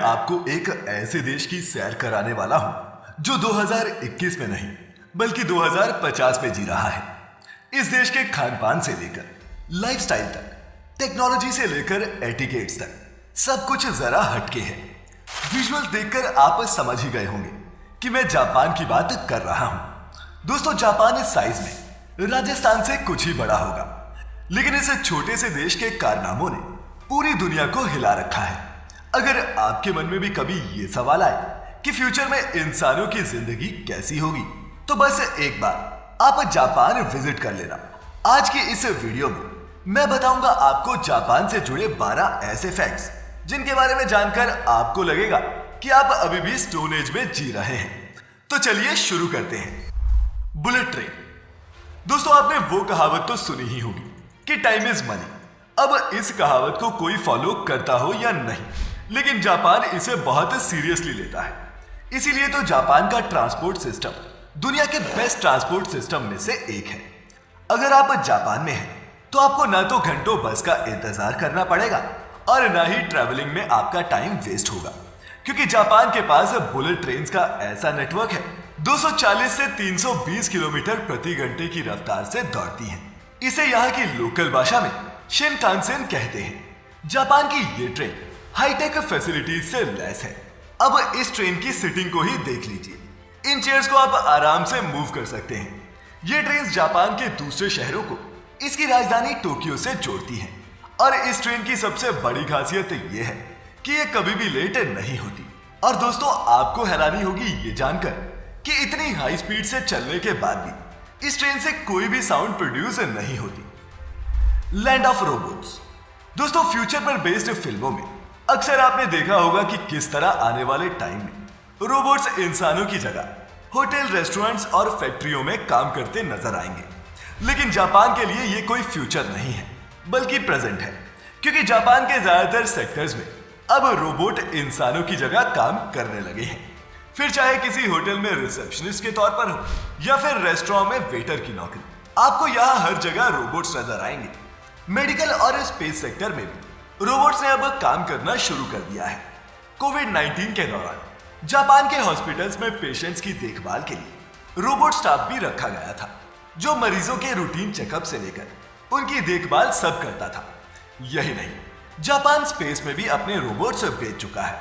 आपको एक ऐसे देश की सैर कराने वाला हूं जो 2021 में नहीं बल्कि 2050 में जी रहा है। इस देश के खान पान से लेकर लाइफस्टाइल तक, टेक्नोलॉजी से लेकर एटिकेट्स तक सब कुछ जरा हटके है। विजुअल्स देखकर आप समझ ही गए होंगे कि मैं जापान की बात कर रहा हूं। दोस्तों, जापान इस साइज में राजस्थान से कुछ ही बड़ा होगा, लेकिन इस छोटे से देश के कारनामों ने पूरी दुनिया को हिला रखा है। अगर आपके मन में भी कभी ये सवाल आए कि फ्यूचर में इंसानों की जिंदगी कैसी होगी, तो बस एक बार आप जापान विजिट कर लेना। आज की इस वीडियो में मैं बताऊंगा आपको जापान से जुड़े 12 ऐसे फैक्ट्स जिनके बारे में जानकर आपको लगेगा कि आप अभी भी स्टोन एज में जी रहे हैं। तो चलिए शुरू करते हैं। Bullet train. दोस्तों, आपने वो कहावत तो सुनी ही होगी कि टाइम इज मनी। अब इस कहावत को कोई फॉलो करता हो या नहीं, लेकिन जापान इसे बहुत सीरियसली लेता है। इसीलिए तो जापान का ट्रांसपोर्ट सिस्टम दुनिया के बेस्ट ट्रांसपोर्ट सिस्टम में से एक है। अगर आप जापान में हैं तो आपको ना तो घंटों बस का इंतजार करना पड़ेगा और ना ही ट्रैवलिंग में आपका टाइम वेस्ट होगा, क्योंकि जापान के पास बुलेट ट्रेन का ऐसा नेटवर्क है 240 से 320 किलोमीटर प्रति घंटे की रफ्तार से दौड़ती है। इसे यहाँ की लोकल भाषा में शिनकानसेन कहते हैं। जापान की ये ट्रेन हाईटेक फैसिलिटीज से लैस है। अब इस ट्रेन की सीटिंग को ही देख लीजिए। इन चेयर्स को आप आराम से मूव कर सकते हैं। ये ट्रेन जापान के दूसरे शहरों को इसकी राजधानी टोक्यो से जोड़ती है। और इस ट्रेन की सबसे बड़ी खासियत ये है कि ये कभी भी लेट नहीं होती। और दोस्तों, आपको हैरानी होगी ये जानकर कि इतनी हाई स्पीड से चलने के बाद भी इस ट्रेन से कोई भी साउंड प्रोड्यूस नहीं होती। Land of robots. दोस्तों, फ्यूचर पर बेस्ड फिल्मों में अक्सर आपने देखा होगा कि किस तरह आने वाले टाइम में रोबोट्स इंसानों की जगह होटल, रेस्टोरेंट्स और फैक्ट्रियों में काम करते नजर आएंगे। लेकिन जापान के लिए ये कोई फ्यूचर नहीं है बल्कि प्रेजेंट है, क्योंकि जापान के ज्यादातर सेक्टर्स में अब रोबोट इंसानों की जगह काम करने लगे हैं। फिर चाहे किसी होटल में रिसेप्शनिस्ट के तौर पर हो या फिर रेस्टोरेंट में वेटर की नौकरी, आपको यहाँ हर जगह रोबोट्स नजर आएंगे। मेडिकल और स्पेस सेक्टर में भी रोबोट्स ने अब काम करना शुरू कर दिया है। कोविड-19 के दौरान जापान के हॉस्पिटल्स में पेशेंट्स की देखभाल के लिए रोबोट स्टाफ भी रखा गया था, जो मरीजों के रूटीन चेकअप से लेकर उनकी देखभाल सब करता था। यही नहीं, जापान स्पेस में भी अपने रोबोट्स भेज चुका है।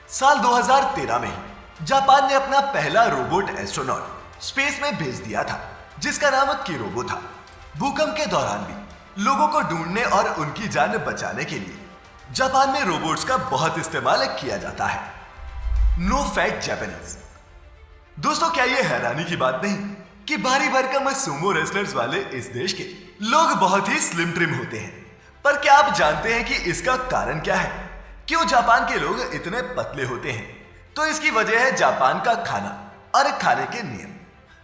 साल 2013 में ही जापान ने अपना पहला रोबोट एस्ट्रोनॉट स्पेस में भेज दिया था, जिसका नाम किरोबो था। भूकंप के दौरान भी लोगों को ढूंढने और उनकी जान बचाने के लिए जापान में रोबोट्स का बहुत इस्तेमाल किया जाता है। No fat Japanese. दोस्तों, क्या यह हैरानी की बात नहीं कि भारी भरकम सुमो रेसलर्स वाले इस देश के लोग बहुत ही स्लिम ट्रिम होते हैं। पर क्या आप जानते हैं कि इसका कारण क्या है? क्यों जापान के लोग इतने पतले होते हैं? तो इसकी वजह है जापान का खाना और खाने के नियम।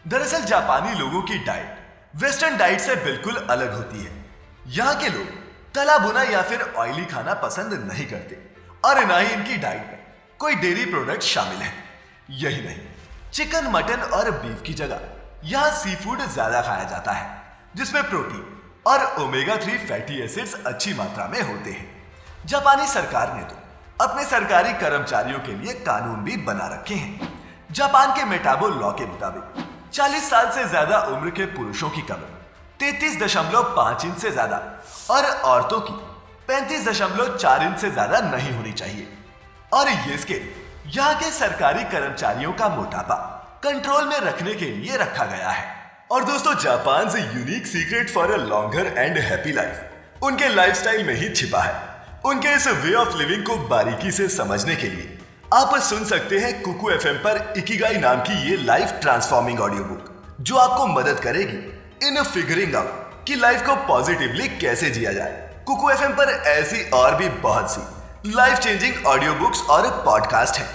दरअसल जापानी लोगों की डाइट वेस्टर्न डाइट से बिल्कुल अलग होती है। यहाँ के लोग तला भुना या फिर ऑयली खाना पसंद नहीं करते और ना ही इनकी डाइट में कोई डेयरी प्रोडक्ट शामिल है। यही नहीं, चिकन, मटन और बीफ की जगह यहाँ सी फूड ज्यादा खाया जाता है, जिसमें प्रोटीन और ओमेगा 3 फैटी एसिड्स अच्छी मात्रा में होते हैं। जापानी सरकार ने तो अपने सरकारी कर्मचारियों के लिए कानून भी बना रखे हैं। जापान के मेटाबो लॉ के मुताबिक 40 साल से ज्यादा उम्र के पुरुषों की कमर 33.5 इंच से ज्यादा और औरतों की 35.4 इंच से ज्यादा नहीं होनी चाहिए। और ये स्केल यहाँ के सरकारी कर्मचारियों का मोटापा कंट्रोल में रखने के लिए रखा गया है। और दोस्तों, जापान से unique secret for a longer and happy life उनके लाइफस्टाइल में ही छिपा है। उनके इस वे ऑफ लिविंग को बारीकी से समझने के लिए आप सुन सकते हैं कुकू एफएम पर इकिगाई नाम की ये लाइफ ट्रांसफॉर्मिंग ऑडियो बुक, जो आपको मदद करेगी इन फिगरिंग आउट कि लाइफ को पॉजिटिवली कैसे जिया जाए। कुकू एफएम पर ऐसी और भी बहुत सी लाइफ चेंजिंग ऑडियो बुक्स और पॉडकास्ट हैं,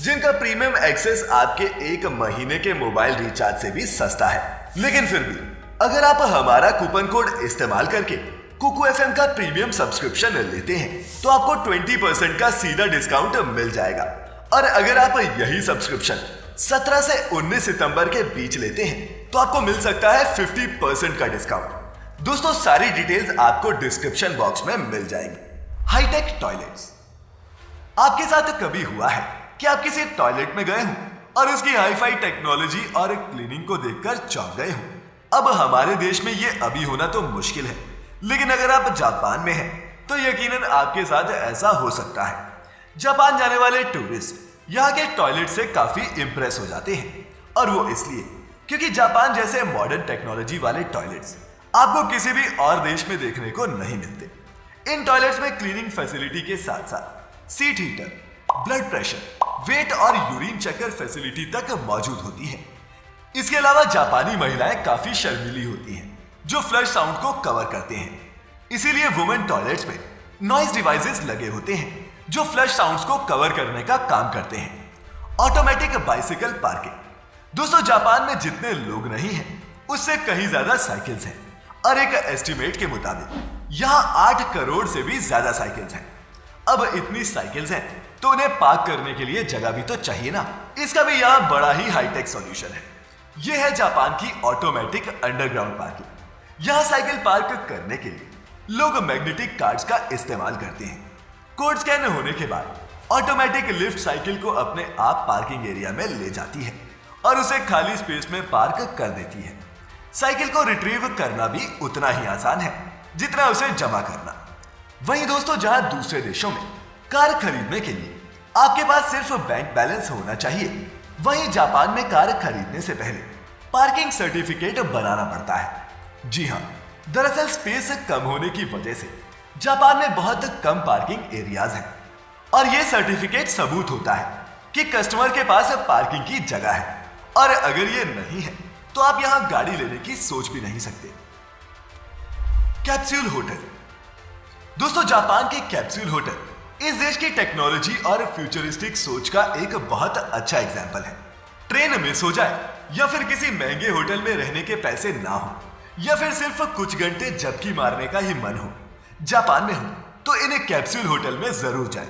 जिनका प्रीमियम एक्सेस आपके 1 महीने के मोबाइल रिचार्ज से भी सस्ता है। लेकिन फिर भी अगर आप हमारा कूपन कोड इस्तेमाल करके कुकू एफएम का प्रीमियम सब्सक्रिप्शन लेते हैं तो आपको 20% का सीधा डिस्काउंट मिल जाएगा। और अगर आप यही सब्सक्रिप्शन 17 से 19 सितंबर के बीच लेते हैं तो आपको मिल सकता है 50% का डिस्काउंट। दोस्तों, सारी डिटेल्स आपको डिस्क्रिप्शन बॉक्स में मिल जाएगी। Hi tech toilets. आपके साथ कभी हुआ है कि आप किसी टॉयलेट में गए हो और उसकी हाईफाई टेक्नोलॉजी और क्लीनिंग को देखकर चौंक गए हो? अब हमारे देश में ये अभी होना तो मुश्किल है, लेकिन अगर आप जापान में हैं तो यकीनन आपके साथ ऐसा हो सकता है। जापान जाने वाले टूरिस्ट यहाँ के टॉयलेट से काफी इंप्रेस हो जाते हैं, और वो इसलिए क्योंकि जापान जैसे मॉडर्न टेक्नोलॉजी वाले टॉयलेट्स आपको किसी भी और देश में देखने को नहीं मिलते। इन टॉयलेट्स में क्लीनिंग फैसिलिटी के साथ साथ seat heater, blood pressure, weight और यूरिन चेकर फैसिलिटी तक मौजूद होती है। इसके अलावा जापानी महिलाएं काफी शर्मीली होती हैं, जो फ्लश साउंड को कवर करते हैं। इसीलिए वुमेन टॉयलेट्स में नॉइज डिवाइसेस लगे होते हैं जो फ्लश साउंड्स को कवर करने का काम करते हैं। Automatic bicycle parking. दोस्तों, जापान में जितने लोग नहीं हैं उससे कहीं ज्यादा साइकिल्स हैं, और एक एस्टिमेट के मुताबिक यहाँ 8 करोड़ से भी ज्यादा साइकिल्स हैं। अब इतनी साइकिल्स हैं तो उन्हें पार्क करने के लिए जगह भी तो चाहिए ना। इसका भी यहाँ बड़ा ही हाईटेक सॉल्यूशन है। यह है जापान की ऑटोमेटिक अंडरग्राउंड पार्किंग। यहाँ साइकिल पार्क करने के लिए लोग मैग्नेटिक कार्ड्स का इस्तेमाल करते हैं। कोड स्कैन होने के बाद ऑटोमेटिक लिफ्ट साइकिल को अपने आप पार्किंग एरिया में ले जाती है और उसे खाली स्पेस में पार्क कर देती है। साइकिल को रिट्रीव करना भी उतना ही आसान है जितना उसे जमा करना। वहीं दोस्तों, जहां दूसरे देशों में कार खरीदने के लिए आपके पास सिर्फ बैंक बैलेंस होना चाहिए, वहीं जापान में कार खरीदने से पहले पार्किंग सर्टिफिकेट बनाना पड़ता है। जी हां, दरअसल स्पेस कम होने की वजह से जापान में बहुत कम पार्किंग एरियाज हैं, और यह सर्टिफिकेट सबूत होता है कि कस्टमर के पास पार्किंग की जगह है, और अगर ये नहीं है तो आप यहां गाड़ी लेने की सोच भी नहीं सकते। Capsule hotel. दोस्तों, जापान के कैप्सूल होटल इस देश की टेक्नोलॉजी और फ्यूचरिस्टिक सोच का एक बहुत अच्छा एग्जाम्पल है। ट्रेन मिस हो जाए, या फिर किसी महंगे होटल में रहने के पैसे ना हो, या फिर सिर्फ कुछ घंटे झपकी मारने का ही मन हो, जापान में हो तो इन कैप्सूल होटल में जरूर जाएं।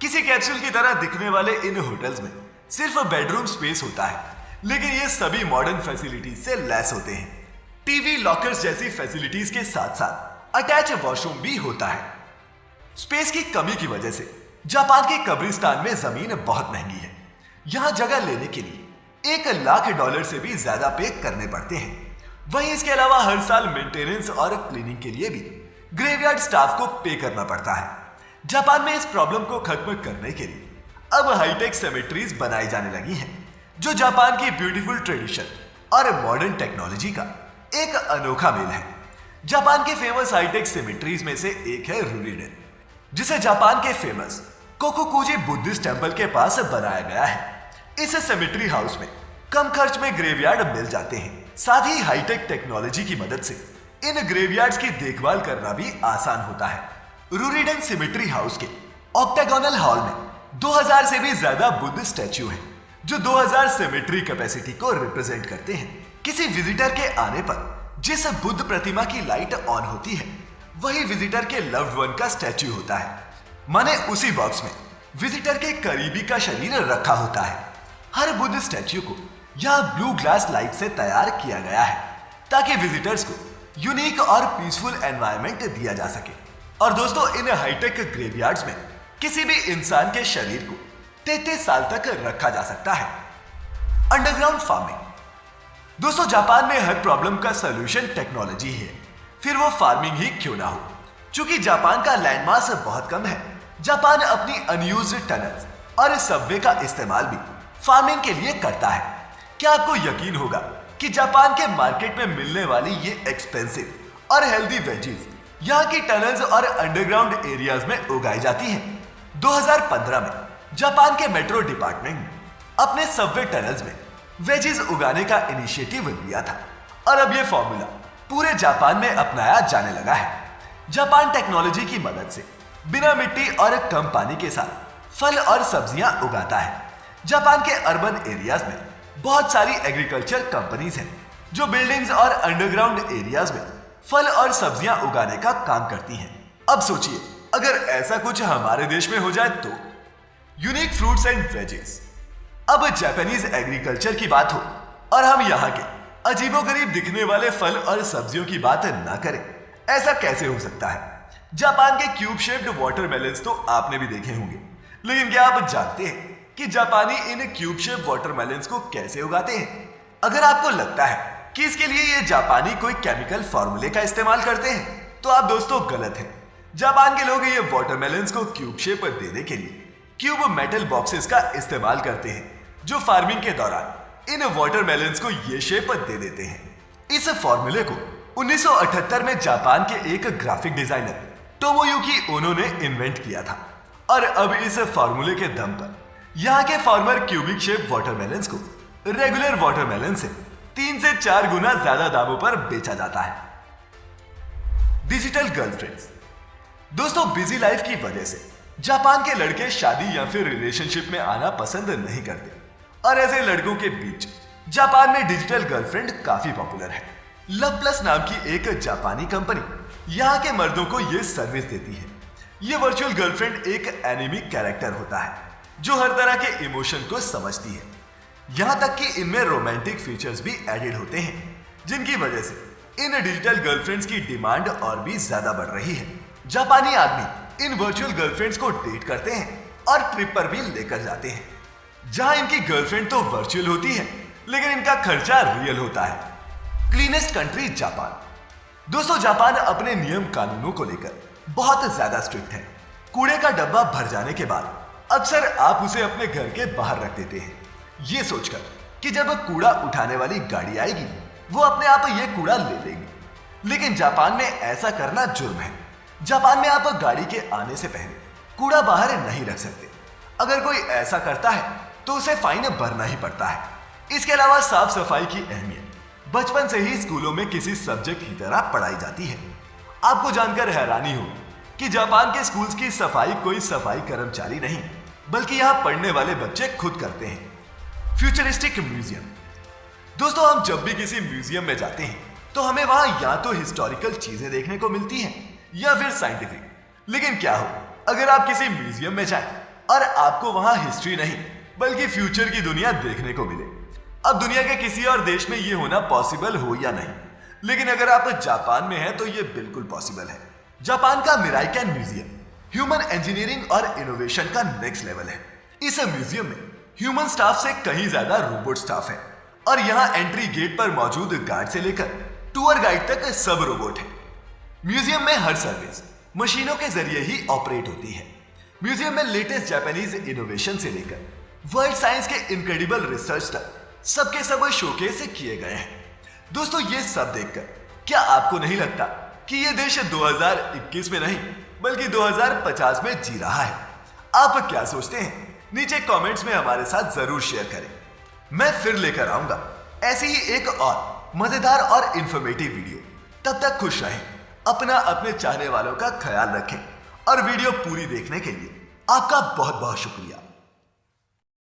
किसी कैप्सूल की तरह दिखने वाले इन होटल्स में सिर्फ बेडरूम स्पेस होता है, लेकिन ये सभी मॉडर्न फैसिलिटीज से लैस होते हैं। टीवी, लॉकर्स जैसी फैसिलिटीज के साथ साथ अटैच वॉशरूम भी होता है। स्पेस की कमी की वजह से जापान के कब्रिस्तान में जमीन बहुत महंगी है। यहां जगह लेने के लिए $1,00,000 से भी ज्यादा पे करने पड़ते हैं। वहीं इसके अलावा हर साल मेंटेनेंस और क्लीनिंग के लिए भी ग्रेवयार्ड स्टाफ को पे करना पड़ता है। जापान में इस प्रॉब्लम को खत्म करने के लिए अब हाईटेक सेमेट्रीज बनाई जाने लगी हैं, जो जापान की ब्यूटीफुल ट्रेडिशन और मॉडर्न टेक्नोलॉजी का एक अनोखा मेल है। जापान के फेमस हाईटेक सेमेट्रीज में से एक है रूरीडेन, जिसे जापान के फेमस कोकुकुजी बुद्धिस्ट टेंपल के पास बनाया गया है। इस सेमेट्री हाउस में कम खर्च में ग्रेवयार्ड मिल जाते हैं। साथ ही हाईटेक टेक्नोलॉजी की मदद से इन ग्रेवयार्ड्स की देखभाल करना भी आसान होता है। रूरीडेन सिमेट्री हाउस के ऑक्टागोनल हॉल में 2000 से भी ज्यादा बुद्ध स्टैच्यू हैं, जो 2000 सिमेट्री कैपेसिटी को रिप्रेजेंट करते हैं। किसी विजिटर के आने पर जिस बुद्ध प्रतिमा की लाइट ऑन होती है, वही विजिटर के लव्ड वन का स्टैच्यू होता है। माने उसी बॉक्स में विजिटर के करीबी का शरीर रखा होता है। हर बुद्ध स्टैच्यू को यहाँ ब्लू ग्लास लाइट से तैयार किया गया है, ताकि विजिटर्स को यूनिक और पीसफुल एनवायरनमेंट दिया जा सके। और दोस्तों, इन हाईटेक ग्रेवयार्ड्स में किसी भी इंसान के शरीर को 33 साल तक रखा जा सकता है। Underground farming. दोस्तों, जापान में हर प्रॉब्लम का सॉल्यूशन टेक्नोलॉजी है, फिर वो फार्मिंग ही क्यों ना हो। चूंकि जापान का लैंडमास बहुत कम है, जापान अपनी अनयूज्ड टनल्स और सबवे का इस्तेमाल भी फार्मिंग के लिए करता है। क्या आपको यकीन होगा कि जापान के मार्केट में मिलने वाली ये एक्सपेंसिव और हेल्दी वेजीज यहाँ की टनल्स और अंडरग्राउंड एरियाज में उगाई जाती हैं। 2015 में जापान के मेट्रो डिपार्टमेंट ने अपने सबवे टनल्स में वेजीज उगाने का इनिशिएटिव लिया था, और अब यह फॉर्मूला पूरे जापान में अपनाया जाने लगा है। जापान टेक्नोलॉजी की मदद से बिना मिट्टी और कम पानी के साथ फल और सब्जियां उगाता है। जापान के अर्बन एरियाज में बहुत सारी एग्रीकल्चर कंपनीज हैं, जो बिल्डिंग्स और अंडरग्राउंड एरियाज में फल और सब्जियां उगाने का काम करती हैं। अब सोचिए, अगर ऐसा कुछ हमारे देश में हो जाए तो। Unique fruits and wages. अब जापानीज एग्रीकल्चर की बात हो और हम यहाँ के अजीबोगरीब दिखने वाले फल और सब्जियों की बात ना करें, ऐसा कैसे हो सकता है। जापान के क्यूब शेप्ड वाटरमेलन्स तो आपने भी देखे होंगे, लेकिन क्या आप जानते हैं कि जापानी इन क्यूब शेप वाटरमेलन्स को कैसे उगाते हैं? अगर आपको लगता है कि इसके लिए ये जापानी कोई केमिकल फॉर्मूले का इस्तेमाल करते हैं, तो आप दोस्तों गलत हैं। जापान के लोग ये वाटरमेलन्स को क्यूब शेप देने के लिए क्यूब मेटल बॉक्सेस का इस्तेमाल करते हैं, जो फार्मिंग के दौरान इन वाटरमेलन्स को ये शेप दे देते हैं। इस फॉर्मूले को 1978 में जापान के एक ग्राफिक डिजाइनर टोमोयुकी ओनो ने इन्वेंट किया था और अब इस फॉर्मूले के दम पर यहाँ के फार्मर क्यूबिक शेप वाटरमेलन्स को रेगुलर वाटरमेलन से 3 से 4 गुना ज्यादा दामों पर बेचा जाता है। Digital girlfriends. दोस्तों, बिजी लाइफ की वजह से जापान के लड़के शादी या फिर रिलेशनशिप में आना पसंद नहीं करते और ऐसे लड़कों के बीच जापान में डिजिटल गर्लफ्रेंड काफी पॉपुलर है। लव प्लस नाम की एक जापानी कंपनी यहाँ के मर्दों को यह सर्विस देती है। यह वर्चुअल गर्लफ्रेंड एक एनिमिक कैरेक्टर होता है जो हर तरह के इमोशन को समझती है। यहाँ तक कि इनमें रोमांटिक फीचर्स भी एडेड होते हैं, जिनकी वजह से इन डिजिटल गर्लफ्रेंड्स की डिमांड और भी ज्यादा बढ़ रही है। जापानी आदमी इन वर्चुअल गर्लफ्रेंड्स को डेट करते हैं और ट्रिप पर भी लेकर जाते हैं, जहां इनकी गर्लफ्रेंड तो वर्चुअल होती है लेकिन इनका खर्चा रियल होता है। Cleanest country Japan. दोस्तों, जापान अपने नियम कानूनों को लेकर बहुत ज्यादा स्ट्रिक्ट है। कूड़े का डब्बा भर जाने के बाद अक्सर आप उसे अपने घर के बाहर रख देते हैं, ये सोचकर कि जब कूड़ा उठाने वाली गाड़ी आएगी वो अपने आप ये कूड़ा ले लेगी। लेकिन जापान में ऐसा करना जुर्म है। जापान में आप गाड़ी के आने से पहले कूड़ा बाहर नहीं रख सकते। अगर कोई ऐसा करता है तो उसे फाइन भरना ही पड़ता है। इसके अलावा साफ सफाई की अहमियत बचपन से ही स्कूलों में किसी सब्जेक्ट की तरह पढ़ाई जाती है। आपको जानकर हैरानी होगी कि जापान के स्कूल्स की सफाई कोई सफाई कर्मचारी नहीं, बल्कि यहाँ पढ़ने वाले बच्चे खुद करते हैं। Futuristic museum. दोस्तों, हम जब भी किसी म्यूजियम में जाते हैं तो हमें वहां या तो हिस्टोरिकल चीजें देखने को मिलती हैं या फिर साइंटिफिक। लेकिन क्या हो अगर आप किसी म्यूजियम में जाएं और आपको वहां हिस्ट्री नहीं बल्कि फ्यूचर की दुनिया देखने को मिले। अब दुनिया के किसी और देश में यह होना पॉसिबल हो या नहीं, लेकिन अगर आप जापान में हैं तो यह बिल्कुल पॉसिबल है। जापान का मिराइकन म्यूजियम ह्यूमन इंजीनियरिंग और इनोवेशन का नेक्स्ट लेवल है। इस म्यूजियम में ह्यूमन स्टाफ से कहीं ज्यादा रोबोट स्टाफ है और यहाँ एंट्री गेट पर मौजूद गार्ड से लेकर टूर गाइड तक सब रोबोट है। म्यूजियम में हर सर्विस मशीनों के जरिए ही ऑपरेट होती है। म्यूजियम में लेटेस्ट जापानीज इनोवेशन से लेकर वर्ल्ड साइंस के इनक्रेडिबल रिसर्च तक सबके सब शोकेस किए गए हैं। दोस्तों, ये सब देखकर क्या आपको नहीं लगता कि ये देश 2021 में नहीं बल्कि 2050 में जी रहा है? आप क्या सोचते हैं? नीचे कमेंट्स में हमारे साथ जरूर शेयर करें। मैं फिर लेकर आऊंगा ऐसी ही एक और मजेदार और इंफॉर्मेटिव वीडियो। तब तक खुश रहें, अपने चाहने वालों का ख्याल रखें और वीडियो पूरी देखने के लिए आपका बहुत बहुत शुक्रिया।